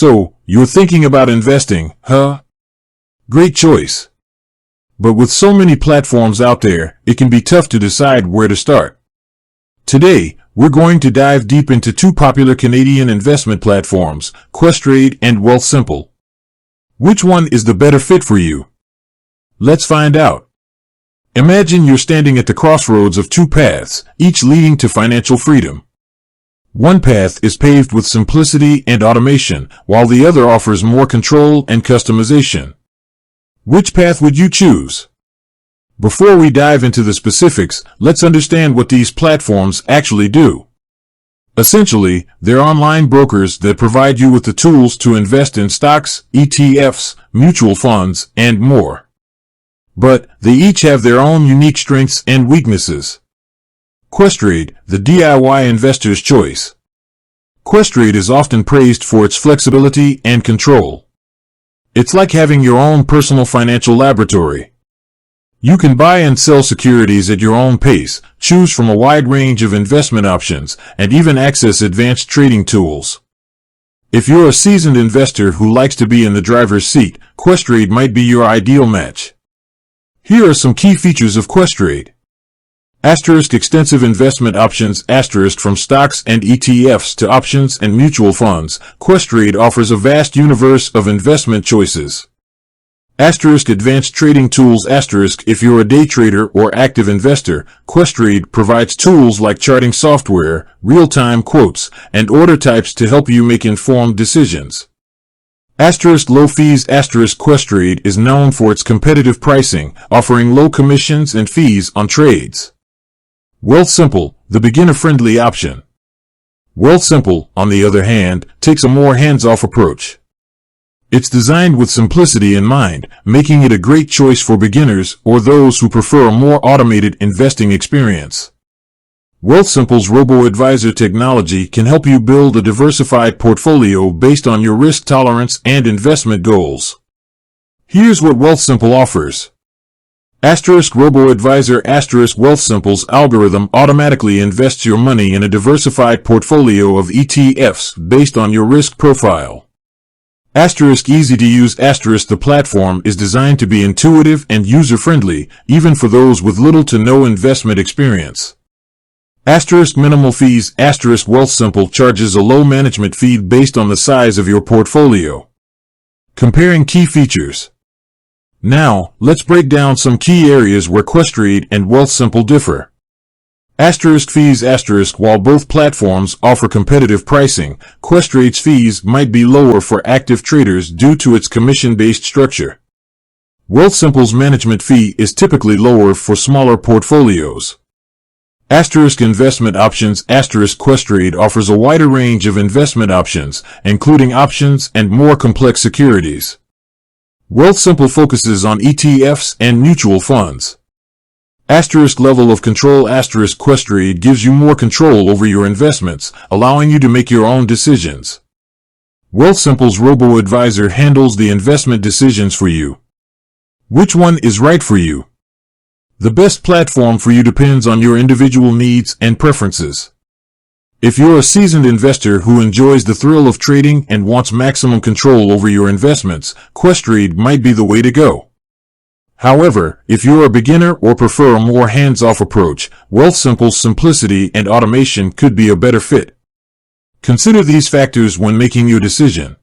So, you're thinking about investing, huh? Great choice. But with so many platforms out there, it can be tough to decide where to start. Today, we're going to dive deep into two popular Canadian investment platforms, Questrade and Wealthsimple. Which one is the better fit for you? Let's find out. Imagine you're standing at the crossroads of two paths, each leading to financial freedom. One path is paved with simplicity and automation, while the other offers more control and customization. Which path would you choose? Before we dive into the specifics, let's understand what these platforms actually do. Essentially, they're online brokers that provide you with the tools to invest in stocks, ETFs, mutual funds, and more. But they each have their own unique strengths and weaknesses. Questrade, the DIY investor's choice. Questrade is often praised for its flexibility and control. It's like having your own personal financial laboratory. You can buy and sell securities at your own pace, choose from a wide range of investment options, and even access advanced trading tools. If you're a seasoned investor who likes to be in the driver's seat, Questrade might be your ideal match. Here are some key features of Questrade. Extensive investment options. From stocks and ETFs to options and mutual funds, Questrade offers a vast universe of investment choices. Advanced trading tools. If you're a day trader or active investor, Questrade provides tools like charting software, real-time quotes, and order types to help you make informed decisions. Low fees. Questrade is known for its competitive pricing, offering low commissions and fees on trades. Wealthsimple, the beginner-friendly option. Wealthsimple, on the other hand, takes a more hands-off approach. It's designed with simplicity in mind, making it a great choice for beginners or those who prefer a more automated investing experience. Wealthsimple's robo-advisor technology can help you build a diversified portfolio based on your risk tolerance and investment goals. Here's what Wealthsimple offers. Robo-advisor. Wealthsimple's algorithm automatically invests your money in a diversified portfolio of ETFs based on your risk profile. Easy to use. The platform is designed to be intuitive and user-friendly, even for those with little to no investment experience. Minimal fees. Wealthsimple charges a low management fee based on the size of your portfolio. Comparing key features. Now, let's break down some key areas where Questrade and Wealthsimple differ. Fees. While both platforms offer competitive pricing, Questrade's fees might be lower for active traders due to its commission-based structure. Wealthsimple's management fee is typically lower for smaller portfolios. Investment options. Questrade offers a wider range of investment options, including options and more complex securities. Wealthsimple focuses on ETFs and mutual funds. Level of control. Questrade gives you more control over your investments, allowing you to make your own decisions. Wealthsimple's robo-advisor handles the investment decisions for you. Which one is right for you? The best platform for you depends on your individual needs and preferences. If you're a seasoned investor who enjoys the thrill of trading and wants maximum control over your investments, Questrade might be the way to go. However, if you're a beginner or prefer a more hands-off approach, Wealthsimple's simplicity and automation could be a better fit. Consider these factors when making your decision.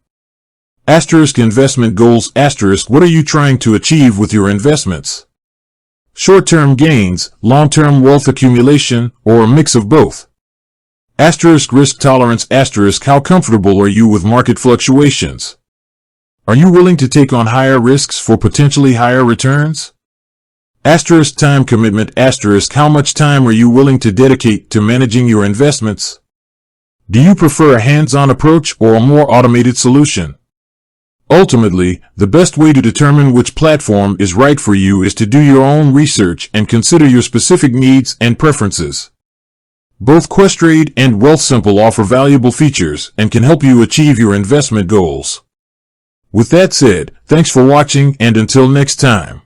Investment goals. What are you trying to achieve with your investments? Short-term gains, long-term wealth accumulation, or a mix of both? Risk tolerance. How comfortable are you with market fluctuations? Are you willing to take on higher risks for potentially higher returns? Time commitment. How much time are you willing to dedicate to managing your investments? Do you prefer a hands-on approach or a more automated solution? Ultimately, the best way to determine which platform is right for you is to do your own research and consider your specific needs and preferences. Both Questrade and Wealthsimple offer valuable features and can help you achieve your investment goals. With that said, thanks for watching, and until next time.